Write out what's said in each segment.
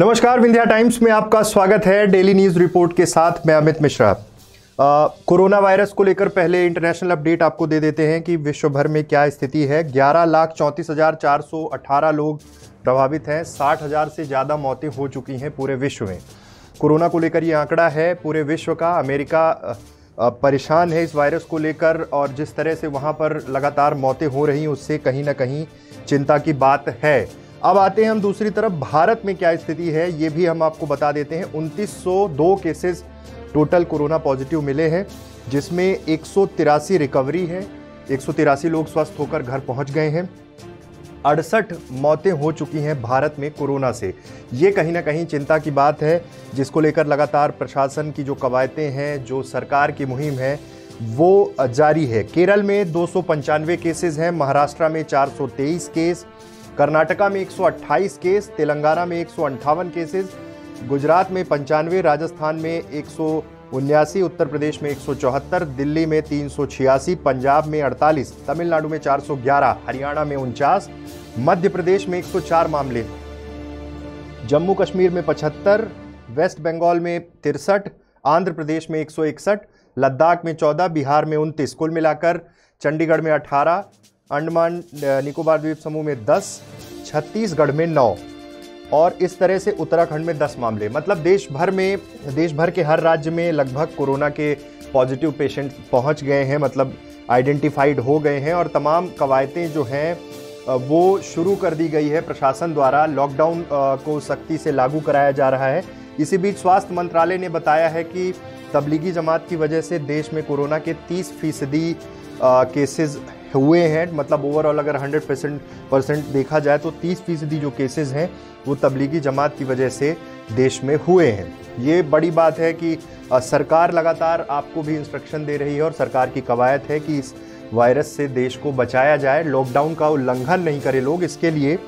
नमस्कार, विंध्या टाइम्स में आपका स्वागत है। डेली न्यूज रिपोर्ट के साथ मैं अमित मिश्रा। कोरोना वायरस को लेकर पहले इंटरनेशनल अपडेट आपको दे देते हैं कि विश्व भर में क्या स्थिति है। 11,34,418 लोग प्रभावित हैं। 60,000 से ज़्यादा मौतें हो चुकी हैं पूरे विश्व में। कोरोना को लेकर ये आंकड़ा है पूरे विश्व का। अमेरिका परेशान है इस वायरस को लेकर और जिस तरह से वहाँ पर लगातार मौतें हो रही हैं उससे कहीं ना कहीं चिंता की बात है। अब आते हैं हम दूसरी तरफ, भारत में क्या स्थिति है ये भी हम आपको बता देते हैं। 2902 केसेस टोटल कोरोना पॉजिटिव मिले हैं, जिसमें 183 रिकवरी है। 183 लोग स्वस्थ होकर घर पहुंच गए हैं। 68 मौतें हो चुकी हैं भारत में कोरोना से। ये कहीं ना कहीं चिंता की बात है, जिसको लेकर लगातार प्रशासन की जो कवायतें हैं, जो सरकार की मुहिम है वो जारी है। केरल में 295 केसेस हैं, महाराष्ट्र में 423 केस, कर्नाटका में 128 केस, तेलंगाना में 158 केसेस, गुजरात में 95, राजस्थान में 179, उत्तर प्रदेश में 174, दिल्ली में 386, पंजाब में 48, तमिलनाडु में 411, हरियाणा में 49, मध्य प्रदेश में 104 मामले, जम्मू कश्मीर में 75, वेस्ट बंगाल में 63, आंध्र प्रदेश में 161, लद्दाख में 14, बिहार में 29, कुल मिलाकर चंडीगढ़ में 18, अंडमान निकोबार द्वीप समूह में 10, छत्तीसगढ़ में 9 और इस तरह से उत्तराखंड में 10 मामले। मतलब देश भर के हर राज्य में लगभग कोरोना के पॉजिटिव पेशेंट पहुंच गए हैं, मतलब आइडेंटिफाइड हो गए हैं और तमाम कवायतें जो हैं वो शुरू कर दी गई है प्रशासन द्वारा। लॉकडाउन को सख्ती से लागू कराया जा रहा है। इसी बीच स्वास्थ्य मंत्रालय ने बताया है कि तबलीगी जमात की वजह से देश में कोरोना के 30% केसेस हुए हैं। मतलब ओवरऑल अगर 100% देखा जाए तो 30% जो केसेस हैं वो तबलीगी जमात की वजह से देश में हुए हैं। ये बड़ी बात है कि सरकार लगातार आपको भी इंस्ट्रक्शन दे रही है और सरकार की कवायद है कि इस वायरस से देश को बचाया जाए, लॉकडाउन का उल्लंघन नहीं करें लोग, इसके लिए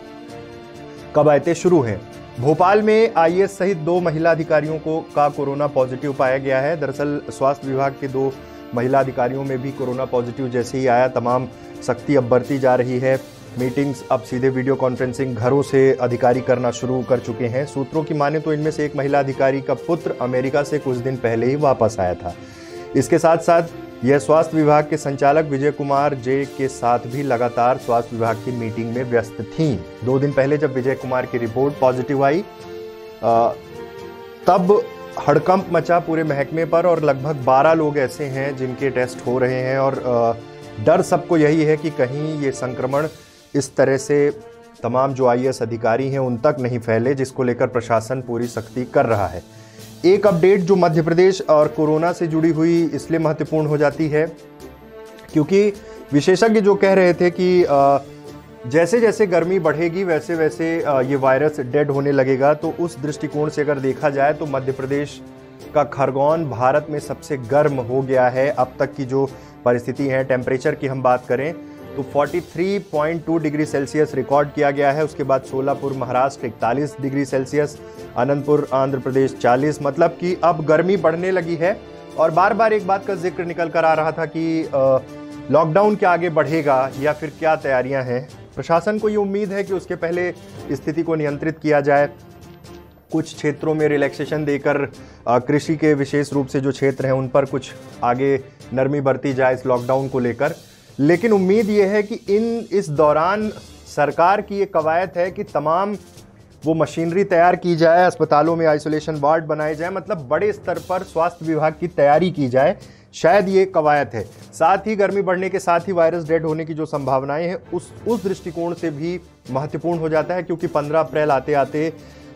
कवायतें शुरू हैं। भोपाल में आईएएस सहित 2 महिला अधिकारियों का कोरोना पॉजिटिव पाया गया है। दरअसल स्वास्थ्य विभाग के 2 महिला अधिकारियों में भी कोरोना पॉजिटिव जैसे ही आया, तमाम सख्ती अब बरती जा रही है। मीटिंग्स अब सीधे वीडियो कॉन्फ्रेंसिंग घरों से अधिकारी करना शुरू कर चुके हैं। सूत्रों की माने तो इनमें से एक महिला अधिकारी का पुत्र अमेरिका से कुछ दिन पहले ही वापस आया था। इसके साथ साथ यह स्वास्थ्य विभाग के संचालक विजय कुमार जे के साथ भी लगातार स्वास्थ्य विभाग की मीटिंग में व्यस्त थीं। 2 दिन पहले जब विजय कुमार की रिपोर्ट पॉजिटिव आई तब हड़कंप मचा पूरे महकमे पर और लगभग 12 लोग ऐसे हैं जिनके टेस्ट हो रहे हैं और डर सबको यही है कि कहीं ये संक्रमण इस तरह से तमाम जो आईएएस अधिकारी हैं उन तक नहीं फैले, जिसको लेकर प्रशासन पूरी सख्ती कर रहा है। एक अपडेट जो मध्य प्रदेश और कोरोना से जुड़ी हुई इसलिए महत्वपूर्ण हो जाती है क्योंकि विशेषज्ञ जो कह रहे थे कि जैसे जैसे गर्मी बढ़ेगी वैसे वैसे ये वायरस डेड होने लगेगा। तो उस दृष्टिकोण से अगर देखा जाए तो मध्य प्रदेश का खरगोन भारत में सबसे गर्म हो गया है। अब तक की जो परिस्थिति है, टेम्परेचर की हम बात करें तो 43.2 डिग्री सेल्सियस रिकॉर्ड किया गया है। उसके बाद सोलापुर महाराष्ट्र 41 डिग्री सेल्सियस, अनंतपुर आंध्र प्रदेश 40। मतलब कि अब गर्मी बढ़ने लगी है और बार बार एक बात का जिक्र निकल कर आ रहा था कि लॉकडाउन क्या आगे बढ़ेगा या फिर क्या तैयारियां हैं। प्रशासन को ये उम्मीद है कि उसके पहले स्थिति को नियंत्रित किया जाए। कुछ क्षेत्रों में रिलैक्सेशन देकर कृषि के विशेष रूप से जो क्षेत्र हैं उन पर कुछ आगे नरमी बरती जाए इस लॉकडाउन को लेकर। लेकिन उम्मीद ये है कि इस दौरान सरकार की ये कवायद है कि तमाम वो मशीनरी तैयार की जाए, अस्पतालों में आइसोलेशन वार्ड बनाए जाए, मतलब बड़े स्तर पर स्वास्थ्य विभाग की तैयारी की जाए। शायद ये कवायद है। साथ ही गर्मी बढ़ने के साथ ही वायरस डेड होने की जो संभावनाएं हैं उस दृष्टिकोण से भी महत्वपूर्ण हो जाता है क्योंकि 15 अप्रैल आते आते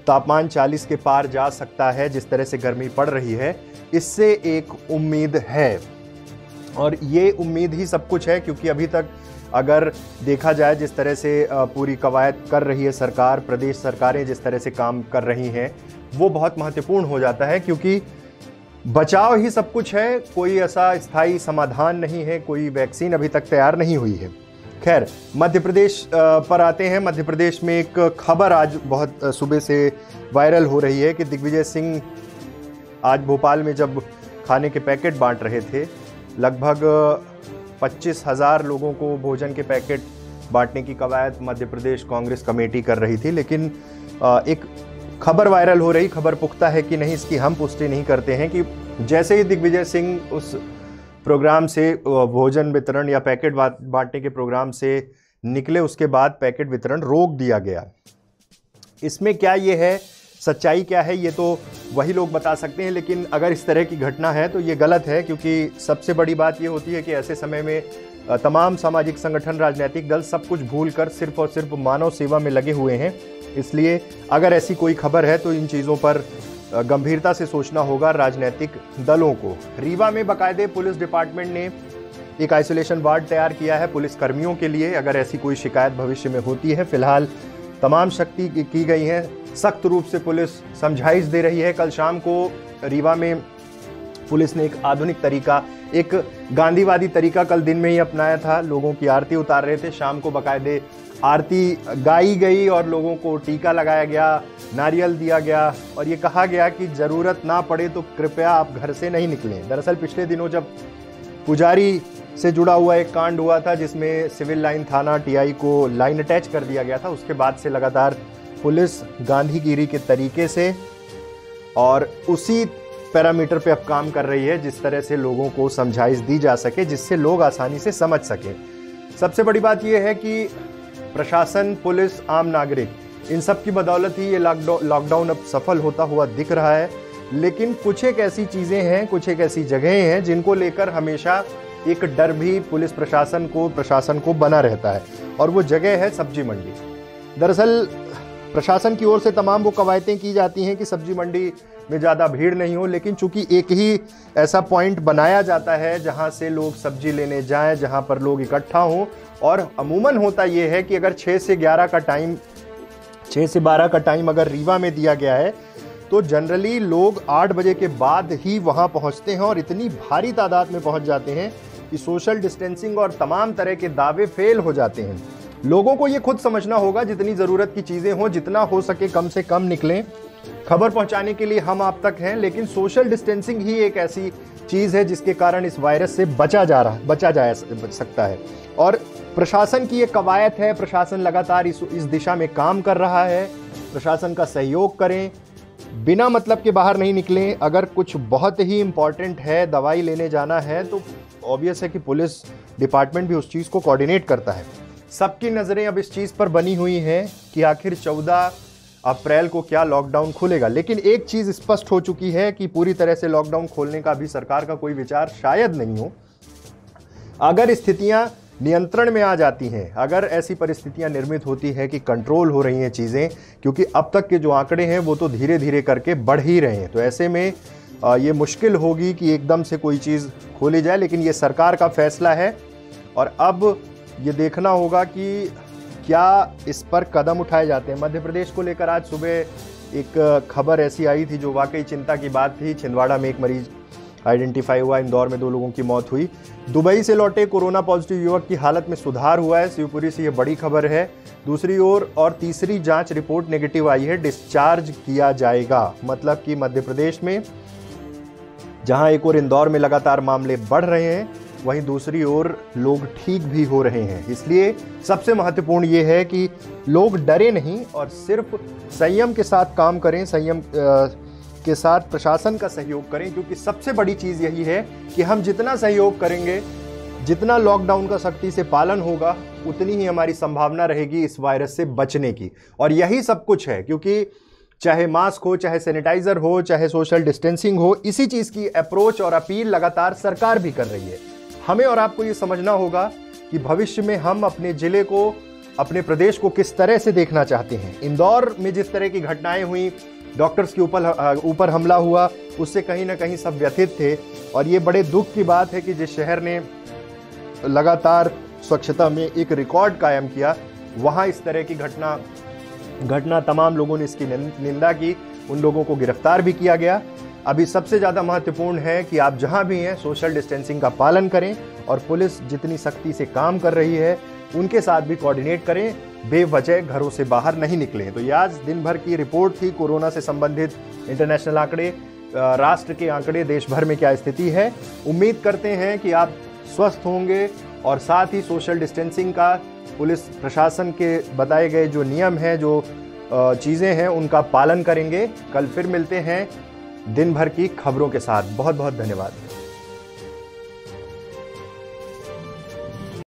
तापमान 40 के पार जा सकता है। जिस तरह से गर्मी पड़ रही है इससे एक उम्मीद है और ये उम्मीद ही सब कुछ है क्योंकि अभी तक अगर देखा जाए जिस तरह से पूरी कवायद कर रही है सरकार, प्रदेश सरकारें जिस तरह से काम कर रही हैं वो बहुत महत्वपूर्ण हो जाता है क्योंकि बचाव ही सब कुछ है। कोई ऐसा स्थायी समाधान नहीं है, कोई वैक्सीन अभी तक तैयार नहीं हुई है। खैर, मध्य प्रदेश पर आते हैं। मध्य प्रदेश में एक खबर आज बहुत सुबह से वायरल हो रही है कि दिग्विजय सिंह आज भोपाल में जब खाने के पैकेट बांट रहे थे, लगभग 25,000 लोगों को भोजन के पैकेट बांटने की कवायद मध्य प्रदेश कांग्रेस कमेटी कर रही थी। लेकिन एक खबर वायरल हो रही, खबर पुख्ता है कि नहीं इसकी हम पुष्टि नहीं करते हैं, कि जैसे ही दिग्विजय सिंह उस प्रोग्राम से, भोजन वितरण या पैकेट बांटने के प्रोग्राम से निकले, उसके बाद पैकेट वितरण रोक दिया गया। इसमें क्या ये है, सच्चाई क्या है, ये तो वही लोग बता सकते हैं। लेकिन अगर इस तरह की घटना है तो ये गलत है, क्योंकि सबसे बड़ी बात ये होती है कि ऐसे समय में तमाम सामाजिक संगठन, राजनीतिक दल सब कुछ भूलकर सिर्फ और सिर्फ मानव सेवा में लगे हुए हैं। इसलिए अगर ऐसी कोई खबर है तो इन चीज़ों पर गंभीरता से सोचना होगा राजनीतिक दलों को। रीवा में बाकायदे पुलिस डिपार्टमेंट ने एक आइसोलेशन वार्ड तैयार किया है पुलिस कर्मियों के लिए, अगर ऐसी कोई शिकायत भविष्य में होती है। फिलहाल तमाम सख्ती की गई है, सख्त रूप से पुलिस समझाइश दे रही है। कल शाम को रीवा में पुलिस ने एक आधुनिक तरीका, एक गांधीवादी तरीका कल दिन में ही अपनाया था। लोगों की आरती उतार रहे थे, शाम को बाकायदे आरती गाई गई और लोगों को टीका लगाया गया, नारियल दिया गया और ये कहा गया कि ज़रूरत ना पड़े तो कृपया आप घर से नहीं निकलें। दरअसल पिछले दिनों जब पुजारी से जुड़ा हुआ एक कांड हुआ था जिसमें सिविल लाइन थाना टीआई को लाइन अटैच कर दिया गया था, उसके बाद से लगातार पुलिस गांधीगिरी के तरीके से और उसी पैरामीटर पे अब काम कर रही है जिस तरह से लोगों को समझाइश दी जा सके, जिससे लोग आसानी से समझ सकें। सबसे बड़ी बात यह है कि प्रशासन, पुलिस, आम नागरिक, इन सब की बदौलत ही ये लॉकडाउन अब सफल होता हुआ दिख रहा है। लेकिन कुछ एक ऐसी चीज़ें हैं, कुछ एक ऐसी जगहें हैं जिनको लेकर हमेशा एक डर भी पुलिस प्रशासन को बना रहता है, और वो जगह है सब्जी मंडी। दरअसल प्रशासन की ओर से तमाम वो कवायतें की जाती हैं कि सब्जी मंडी में ज़्यादा भीड़ नहीं हो, लेकिन चूंकि एक ही ऐसा पॉइंट बनाया जाता है जहां से लोग सब्जी लेने जाएं, जहां पर लोग इकट्ठा हों, और अमूमन होता ये है कि अगर 6 से 12 का टाइम अगर रीवा में दिया गया है तो जनरली लोग 8 बजे के बाद ही वहां पहुंचते हैं और इतनी भारी तादाद में पहुंच जाते हैं कि सोशल डिस्टेंसिंग और तमाम तरह के दावे फेल हो जाते हैं। लोगों को ये खुद समझना होगा, जितनी ज़रूरत की चीज़ें हों, जितना हो सके कम से कम निकलें। खबर पहुंचाने के लिए हम आप तक हैं, लेकिन सोशल डिस्टेंसिंग ही एक ऐसी चीज़ है जिसके कारण इस वायरस से बचा जा सकता है। और प्रशासन की ये कवायद है, प्रशासन लगातार इस दिशा में काम कर रहा है। प्रशासन का सहयोग करें, बिना मतलब के बाहर नहीं निकलें। अगर कुछ बहुत ही इम्पॉर्टेंट है, दवाई लेने जाना है, तो ऑब्वियस है कि पुलिस डिपार्टमेंट भी उस चीज़ को कोऑर्डिनेट करता है। सबकी नज़रें अब इस चीज़ पर बनी हुई हैं कि आखिर 14 अप्रैल को क्या लॉकडाउन खुलेगा। लेकिन एक चीज़ स्पष्ट हो चुकी है कि पूरी तरह से लॉकडाउन खोलने का भी सरकार का कोई विचार शायद नहीं हो। अगर स्थितियां नियंत्रण में आ जाती हैं, अगर ऐसी परिस्थितियां निर्मित होती है कि कंट्रोल हो रही हैं चीज़ें, क्योंकि अब तक के जो आंकड़े हैं वो तो धीरे धीरे करके बढ़ ही रहे हैं, तो ऐसे में ये मुश्किल होगी कि एकदम से कोई चीज़ खोली जाए। लेकिन ये सरकार का फैसला है और अब ये देखना होगा कि क्या इस पर कदम उठाए जाते हैं। मध्य प्रदेश को लेकर आज सुबह एक खबर ऐसी आई थी जो वाकई चिंता की बात थी। छिंदवाड़ा में एक मरीज आइडेंटिफाई हुआ, इंदौर में 2 लोगों की मौत हुई। दुबई से लौटे कोरोना पॉजिटिव युवक की हालत में सुधार हुआ है, शिवपुरी से ये बड़ी खबर है। दूसरी ओर और तीसरी जांच रिपोर्ट नेगेटिव आई है, डिस्चार्ज किया जाएगा। मतलब कि मध्य प्रदेश में जहां एक और इंदौर में लगातार मामले बढ़ रहे हैं, वहीं दूसरी ओर लोग ठीक भी हो रहे हैं। इसलिए सबसे महत्वपूर्ण ये है कि लोग डरे नहीं और सिर्फ संयम के साथ काम करें, संयम के साथ प्रशासन का सहयोग करें, क्योंकि सबसे बड़ी चीज़ यही है कि हम जितना सहयोग करेंगे, जितना लॉकडाउन का सख्ती से पालन होगा, उतनी ही हमारी संभावना रहेगी इस वायरस से बचने की। और यही सब कुछ है, क्योंकि चाहे मास्क हो, चाहे सैनिटाइजर हो, चाहे सोशल डिस्टेंसिंग हो, इसी चीज़ की अप्रोच और अपील लगातार सरकार भी कर रही है। हमें और आपको ये समझना होगा कि भविष्य में हम अपने जिले को, अपने प्रदेश को किस तरह से देखना चाहते हैं। इंदौर में जिस तरह की घटनाएं हुई, डॉक्टर्स के ऊपर हमला हुआ, उससे कहीं ना कहीं सब व्यथित थे। और ये बड़े दुख की बात है कि जिस शहर ने लगातार स्वच्छता में एक रिकॉर्ड कायम किया, वहाँ इस तरह की घटना तमाम लोगों ने इसकी निंदा की, उन लोगों को गिरफ्तार भी किया गया। अभी सबसे ज़्यादा महत्वपूर्ण है कि आप जहां भी हैं सोशल डिस्टेंसिंग का पालन करें और पुलिस जितनी सख्ती से काम कर रही है उनके साथ भी कोऑर्डिनेट करें, बेवजह घरों से बाहर नहीं निकलें। तो ये आज दिन भर की रिपोर्ट थी कोरोना से संबंधित, इंटरनेशनल आंकड़े, राष्ट्र के आंकड़े, देश भर में क्या स्थिति है। उम्मीद करते हैं कि आप स्वस्थ होंगे और साथ ही सोशल डिस्टेंसिंग का, पुलिस प्रशासन के बताए गए जो नियम हैं, जो चीज़ें हैं उनका पालन करेंगे। कल फिर मिलते हैं दिन भर की खबरों के साथ। बहुत बहुत धन्यवाद।